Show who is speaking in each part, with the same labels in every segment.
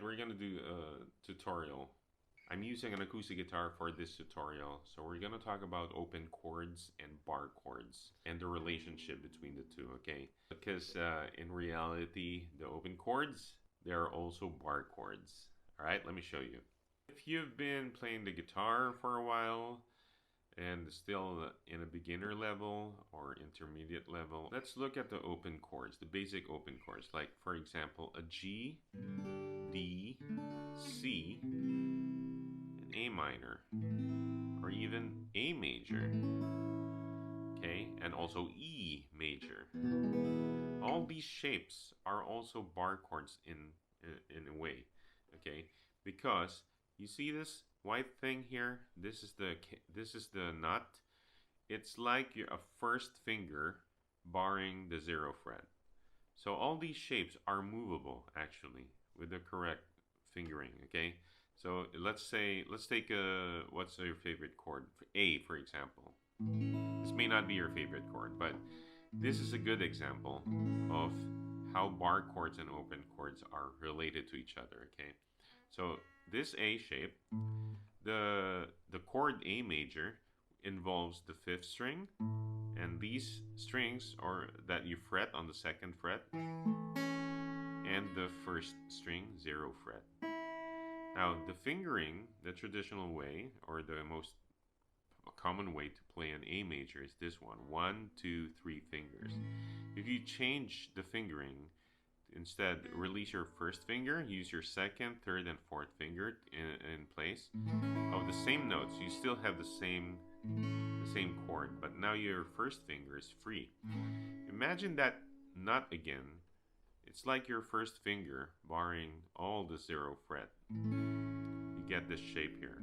Speaker 1: Alright, we're gonna do a tutorial. I'm using an acoustic guitar for this tutorial, so we're gonna talk about open chords and bar chords and the relationship between the two, okay? Because in reality, the open chords, they are also bar chords. Alright, let me show you. If you've been playing the guitar for a while and still in a beginner level or intermediate level, let's look at the open chords, the basic open chords, like for example, a G, D, C, and A minor, or even A major, okay, and also E major. All these shapes are also bar chords in a way, okay, because you see this white thing here. This is the nut. It's like a first finger barring the 0 fret. So all these shapes are movable actually with the correct fingering, okay? So let's take what's your favorite chord? A, for example. This may not be your favorite chord, but this is a good example of how bar chords and open chords are related to each other, okay? So this A shape, the chord A major involves the 5th string, and these strings are that you fret on the 2nd fret, and the 1st string 0 fret. Now the fingering, the traditional way, or the most common way to play an A major is this one: 1, 2, 3 fingers. If you change the fingering, instead release your 1st finger, use your 2nd, 3rd, and 4th finger in place of the same notes. You still have the same chord, but now your 1st finger is free. Imagine that nut again. It's like your 1st finger barring all the 0 fret. You get this shape here.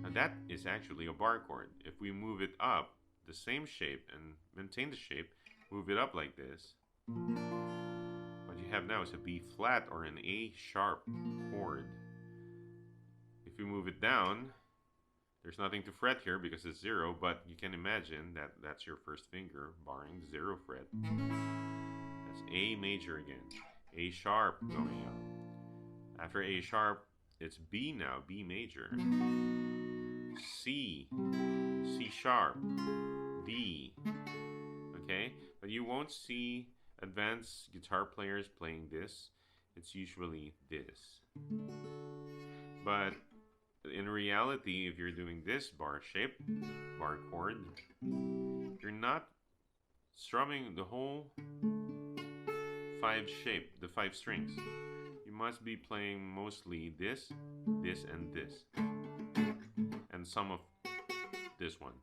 Speaker 1: Now that is actually a bar chord. If we move it up, the same shape, and maintain the shape, move it up like this, what you have now is a B flat or an A sharp chord. If you move it down, there's nothing to fret here because it's 0, but you can imagine that that's your 1st finger barring the 0 fret. That's A major again. A sharp going up. After A sharp, it's B now, B major. C, C sharp, D. Okay? But you won't see advanced guitar players playing this. It's usually this. But in reality, if you're doing this bar shape, bar chord, you're not strumming the whole 5 shape, the 5 strings. You must be playing mostly this, this, and this, and some of this one.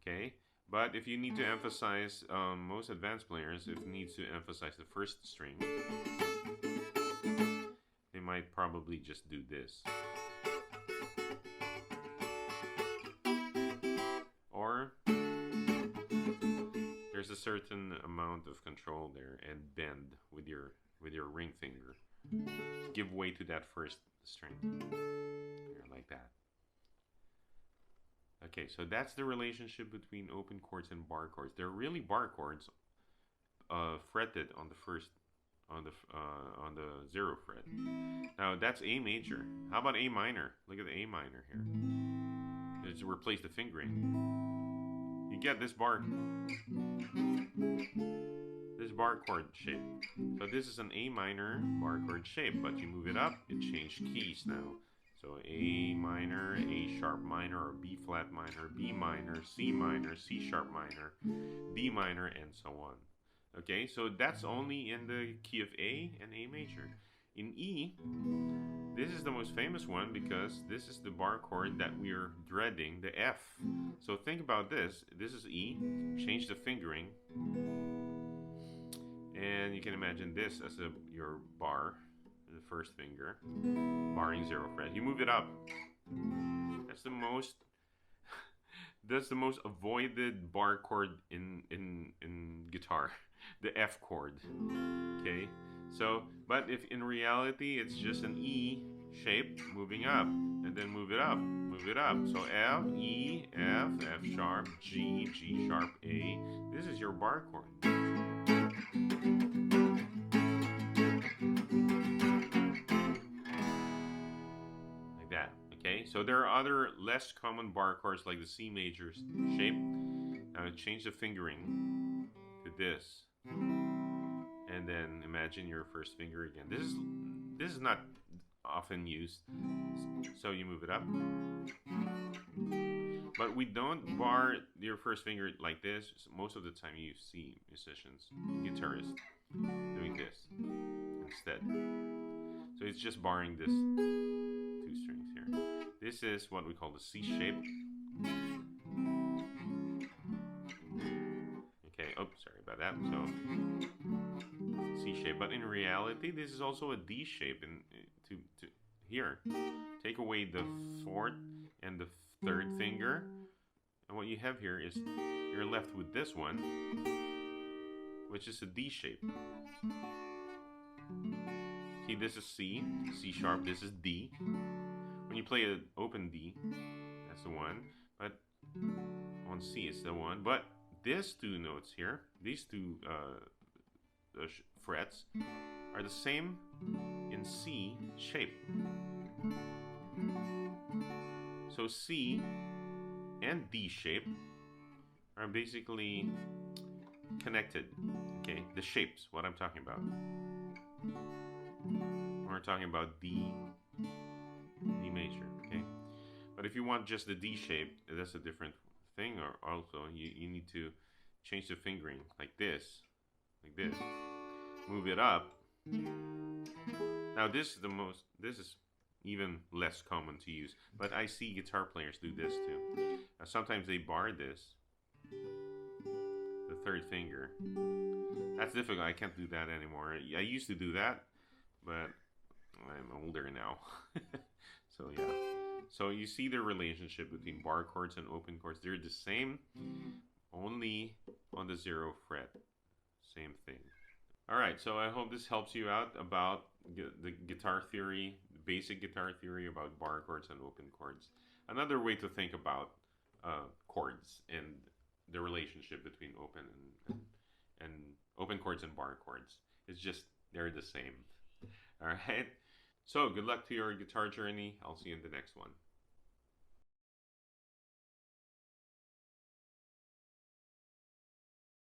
Speaker 1: Okay, but if you need to emphasize, most advanced players, if needs to emphasize the 1st string, they might probably just do this. Or there's a certain amount of control there and bend with your ring finger. Give way to that 1st string. Here, like that. Okay, so that's the relationship between open chords and bar chords. They're really bar chords, fretted on the 1st, on the 0 fret. Now that's A major. How about A minor? Look at the A minor here. Let's replace the fingering. You get this bar chord shape. So this is an A minor bar chord shape, but you move it up, it changed keys now. So A minor, A sharp minor, or B flat minor, B minor, C sharp minor, D minor, and so on. Okay, so that's only in the key of A and A major. In E, this is the most famous one because this is the bar chord that we're dreading, the F. So think about this. This is E. Change the fingering. And you can imagine this as your bar, the 1st finger, barring 0 fret. You move it up. That's the most avoided bar chord in guitar, the F chord. Okay? So, but if in reality it's just an E shape moving up, and then move it up. So F, E, F, F sharp, G, G sharp, A. This is your bar chord. So there are other less common bar chords like the C major shape. Now change the fingering to this, and then imagine your first finger again. This is not often used, so you move it up. But we don't bar your first finger like this. Most of the time you see musicians, guitarists, doing this instead. So it's just barring this two strings here. This is what we call the C shape. Okay, oh, sorry about that. So C shape, but in reality, this is also a D shape. And to here, take away the fourth and the third finger, and what you have here is you're left with this one, which is a D shape. See, this is C, C sharp, this is D. When you play an open D, that's the one, but on C it's the one. But these two notes here, these two frets, are the same in C shape. So C and D shape are basically connected. Okay, the shapes, what I'm talking about. We're talking about D major, okay? But if you want just the D shape, that's a different thing. Or also, you need to change the fingering like this. Move it up. Now this is even less common to use, but I see guitar players do this too. Sometimes they bar this, the third finger. That's difficult. I can't do that anymore. I used to do that, but I'm older now. So yeah. So you see the relationship between bar chords and open chords. They're the same, only on the 0 fret. Same thing. Alright, so I hope this helps you out about the guitar theory, basic guitar theory about bar chords and open chords. Another way to think about chords and the relationship between and open chords and bar chords. It's just they're the same. Alright, so good luck to your guitar journey. I'll see you in the next one.